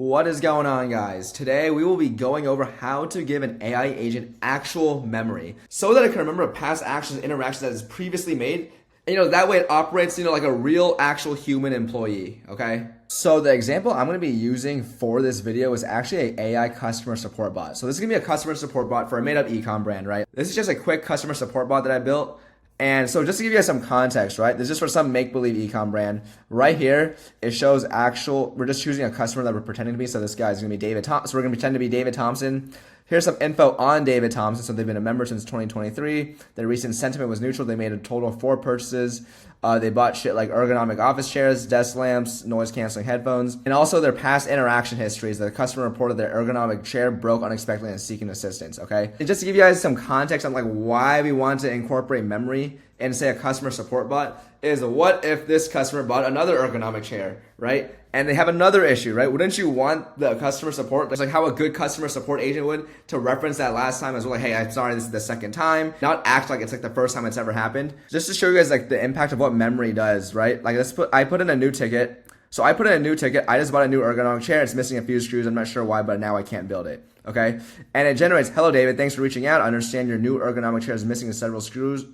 What is going on, guys? Today we will be going over how to give an AI agent actual memory so that it can remember past actions and interactions that it's previously made. And, that way it operates, like a real actual human employee, okay? So the example I'm going to be using for this video is actually an AI customer support bot. So this is going to be a customer support bot for a made-up e-com brand, right? This is just a quick customer support bot that I built. And so just to give you guys some context, right? This is for some make-believe e-com brand. Right here, it shows we're just choosing a customer that we're pretending to be. So this guy's going to be David Thompson. So we're going to pretend to be David Thompson. Here's some info on David Thompson. So they've been a member since 2023. Their recent sentiment was neutral. They made a total of 4 purchases. They bought shit like ergonomic office chairs, desk lamps, noise-canceling headphones, and also their past interaction histories. The customer reported their ergonomic chair broke unexpectedly and is seeking assistance, okay? And just to give you guys some context on why we want to incorporate memory and say a customer support bot is, what if this customer bought another ergonomic chair, right? And they have another issue, right? Wouldn't you want the customer support, it's like how a good customer support agent would, to reference that last time as well? Like, hey, I'm sorry, this is the second time. Not act like it's like the first time it's ever happened. Just to show you guys the impact of what memory does, right? Like I put in a new ticket. So I put in a new ticket. I just bought a new ergonomic chair. It's missing a few screws. I'm not sure why, but now I can't build it. Okay. And it generates, hello, David. Thanks for reaching out. I understand your new ergonomic chair is missing several screws,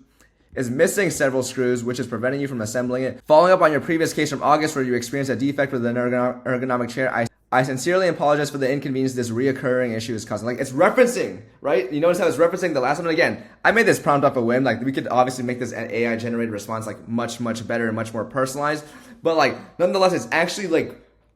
which is preventing you from assembling it. Following up on your previous case from August where you experienced a defect with an ergonomic chair, I sincerely apologize for the inconvenience this reoccurring issue is causing. Like, it's referencing, right? You notice how it's referencing the last one? And again, I made this prompt off a whim. Like, we could obviously make this AI generated response much, much better and much more personalized. But nonetheless, it's actually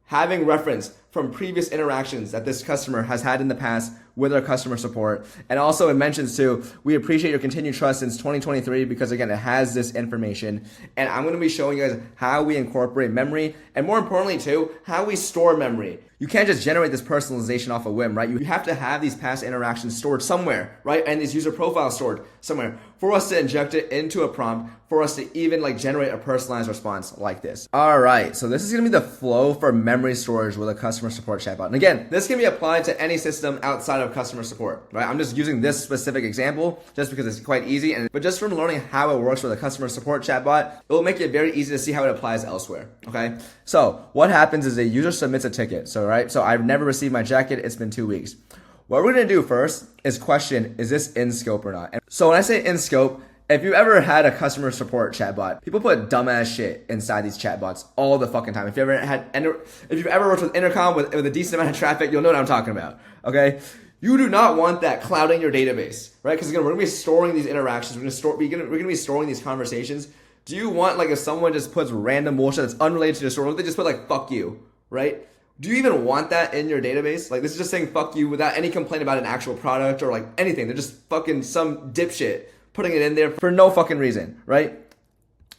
having reference from previous interactions that this customer has had in the past with our customer support. And also it mentions too, we appreciate your continued trust since 2023 because again, it has this information. And I'm going to be showing you guys how we incorporate memory and more importantly too, how we store memory. You can't just generate this personalization off a whim, right? You have to have these past interactions stored somewhere, right? And these user profiles stored somewhere for us to inject it into a prompt, for us to even generate a personalized response like this. All right, so this is gonna be the flow for memory storage with a customer support chatbot. And again, this can be applied to any system outside of customer support, right? I'm just using this specific example just because it's quite easy. But just from learning how it works with a customer support chatbot, it will make it very easy to see how it applies elsewhere, okay? So what happens is a user submits a ticket. So I've never received my jacket. It's been 2 weeks. What we're going to do first is question, is this in scope or not? And so when I say in scope, if you ever had a customer support chatbot, people put dumbass shit inside these chatbots all the fucking time. If you've ever worked with intercom with a decent amount of traffic, you'll know what I'm talking about, okay? You do not want that clouding your database, right? Because we're going to be storing these interactions. We're going to be storing these conversations. Do you want, if someone just puts random bullshit that's unrelated to your story, they just put fuck you, right? Do you even want that in your database? This is just saying fuck you without any complaint about an actual product or anything. They're just fucking some dipshit putting it in there for no fucking reason, right?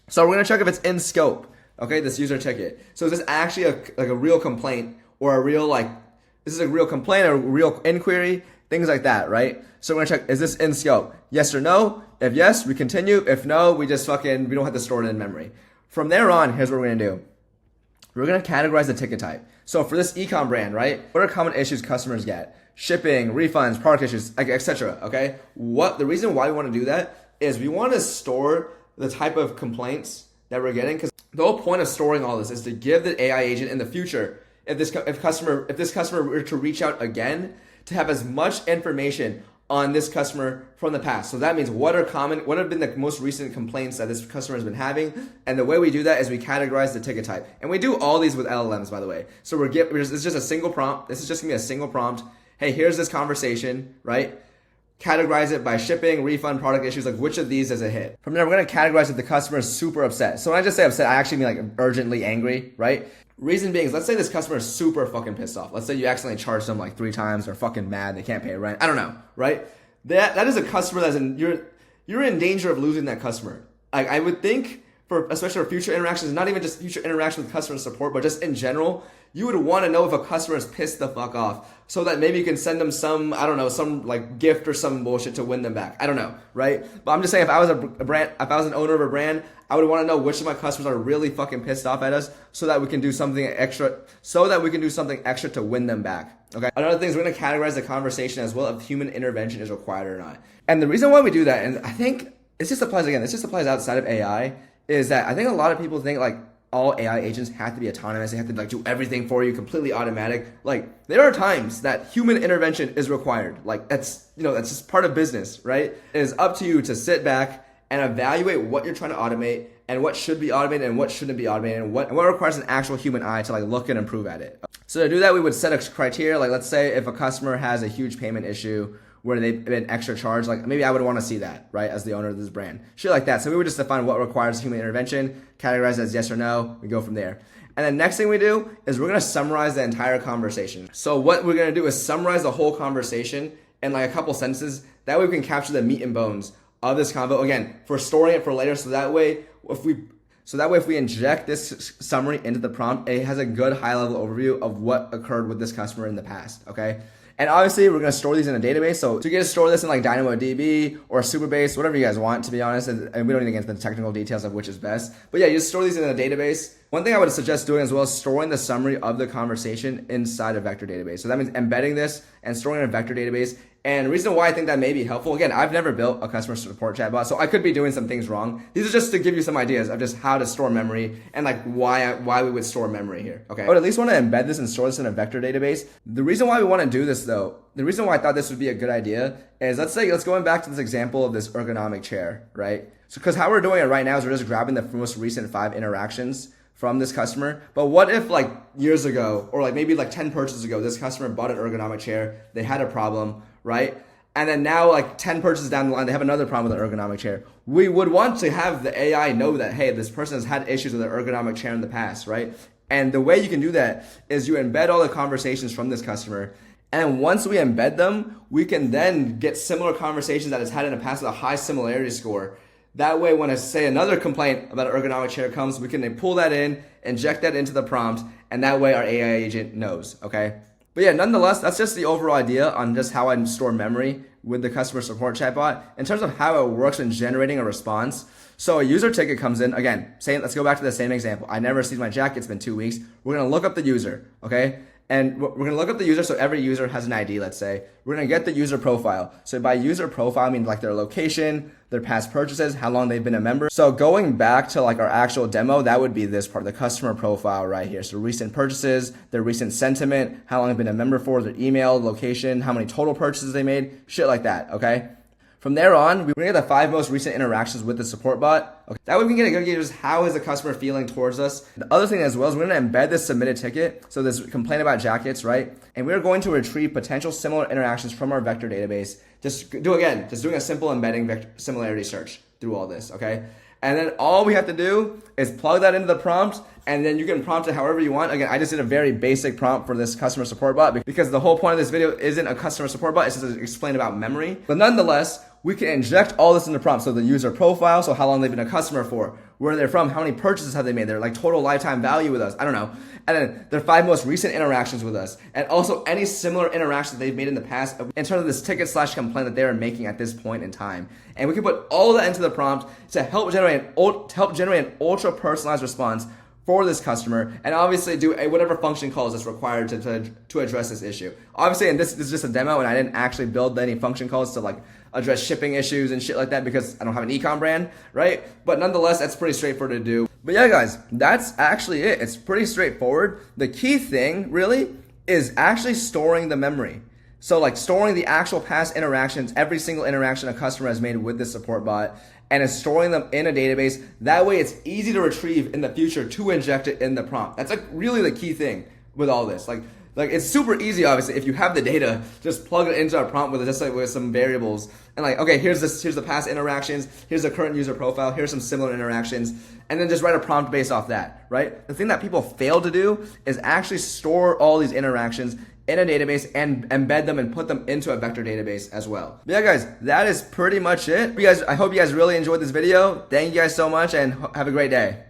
So we're going to check if it's in scope, okay, this user ticket. So is this actually a real complaint or a real, this is a real complaint or a real inquiry, things like that, right? So we're going to check, is this in scope? Yes or no? If yes, we continue. If no, we just we don't have to store it in memory. From there on, here's what we're going to do. We're going to categorize the ticket type. So for this e-com brand, right, what are common issues customers get? Shipping, refunds, product issues, etc. Okay? The reason why we want to do that is we want to store the type of complaints that we're getting, because the whole point of storing all this is to give the AI agent in the future, if this customer were to reach out again, to have as much information on this customer from the past. So that means what have been the most recent complaints that this customer has been having. And the way we do that is we categorize the ticket type. And we do all these with LLMs, by the way. So it's just a single prompt. This is just gonna be a single prompt. Hey, here's this conversation, right? Categorize it by shipping, refund, product issues, which of these does it hit? From there, we're gonna categorize if the customer is super upset. So when I just say upset, I actually mean urgently angry, right? Reason being is, let's say this customer is super fucking pissed off. Let's say you accidentally charged them 3 times. They're fucking mad. They can't pay rent. I don't know, right? That is a customer you're in danger of losing that customer. I would think especially for future interactions, not even just future interactions with customer support, but just in general, you would want to know if a customer is pissed the fuck off so that maybe you can send them some, I don't know, some gift or some bullshit to win them back. I don't know, right? But I'm just saying, if I was an owner of a brand, I would want to know which of my customers are really fucking pissed off at us so that we can do something extra to win them back. Okay. Another thing is we're going to categorize the conversation as well if human intervention is required or not. And the reason why we do that, and I think this just applies outside of AI, is that I think a lot of people think all AI agents have to be autonomous. They have to like do everything for you, completely automatic. Like there are times that human intervention is required. Like that's just part of business, right? It is up to you to sit back and evaluate what you're trying to automate and what should be automated and what shouldn't be automated and what requires an actual human eye to like look and improve at it. So to do that, we would set a criteria. Like let's say if a customer has a huge payment issue where they've been extra charged, like maybe I would want to see that, right, as the owner of this brand. Shit like that. So we would just define what requires human intervention, categorize it as yes or no, we go from there. And then next thing we do is we're gonna summarize the entire conversation. So what we're gonna do is summarize the whole conversation in like a couple sentences. That way we can capture the meat and bones of this convo. Again, for storing it for later, so that way if we inject this summary into the prompt, it has a good high-level overview of what occurred with this customer in the past, okay? And obviously, we're going to store these in a database. So to get to store this in like DynamoDB or Supabase, whatever you guys want, to be honest, and we don't need to get into the technical details of which is best. But yeah, you just store these in a database. One thing I would suggest doing as well is storing the summary of the conversation inside a vector database. So that means embedding this and storing in a vector database. And the reason why I think that may be helpful, again, I've never built a customer support chatbot, so I could be doing some things wrong. These are just to give you some ideas of just how to store memory and like why we would store memory here, okay? I would at least want to embed this and store this in a vector database. The reason why we want to do this though, the reason why I thought this would be a good idea is let's go back to this example of this ergonomic chair, right? So because how we're doing it right now is we're just grabbing the most recent 5 interactions from this customer. But what if like years ago, or like maybe like 10 purchases ago, this customer bought an ergonomic chair, they had a problem, right? And then now like 10 purchases down the line, they have another problem with an ergonomic chair. We would want to have the AI know that, hey, this person has had issues with an ergonomic chair in the past, right? And the way you can do that is you embed all the conversations from this customer. And once we embed them, we can then get similar conversations that it's had in the past with a high similarity score. That way, when I say another complaint about an ergonomic chair comes, we can then pull that in, inject that into the prompt, and that way our AI agent knows, okay? But yeah, nonetheless, that's just the overall idea on just how I store memory with the customer support chatbot in terms of how it works in generating a response. So a user ticket comes in, again, let's go back to the same example. I never received my jacket, it's been 2 weeks. We're gonna look up the user, okay? And we're going to look up the user, so every user has an ID, let's say. We're going to get the user profile. So by user profile, I mean like their location, their past purchases, how long they've been a member. So going back to like our actual demo, that would be this part, the customer profile right here. So recent purchases, their recent sentiment, how long they've been a member for, their email, location, how many total purchases they made, shit like that, okay? From there on, we're gonna get the 5 most recent interactions with the support bot. Okay. That way we can get a good gauge of how is the customer feeling towards us. The other thing as well is we're gonna embed this submitted ticket. So this complaint about jackets, right? And we're going to retrieve potential similar interactions from our vector database. Just doing a simple embedding similarity search through all this, okay? And then all we have to do is plug that into the prompt, and then you can prompt it however you want. Again, I just did a very basic prompt for this customer support bot because the whole point of this video isn't a customer support bot, it's just to explain about memory. But nonetheless, we can inject all this in the prompt. So the user profile, so how long they've been a customer for, where they're from, how many purchases have they made, their like total lifetime value with us, I don't know. And then their 5 most recent interactions with us. And also any similar interactions they've made in the past in terms of this ticket/complaint that they're making at this point in time. And we can put all that into the prompt to help generate an ultra personalized response for this customer, and obviously do whatever function calls is required to address this issue. Obviously, and this is just a demo, and I didn't actually build any function calls to like address shipping issues and shit like that because I don't have an e-com brand, right? But nonetheless, that's pretty straightforward to do. But yeah, guys, that's actually it. It's pretty straightforward. The key thing, really, is actually storing the memory. So like storing the actual past interactions, every single interaction a customer has made with the support bot, and is storing them in a database. That way it's easy to retrieve in the future to inject it in the prompt. That's like really the key thing with all this. Like it's super easy, obviously, if you have the data, just plug it into a prompt with some variables. And like, okay, here's the past interactions, here's the current user profile, here's some similar interactions, and then just write a prompt based off that, right? The thing that people fail to do is actually store all these interactions in a database and embed them and put them into a vector database as well. But yeah, guys, that is pretty much it. I hope you guys really enjoyed this video. Thank you guys so much and have a great day.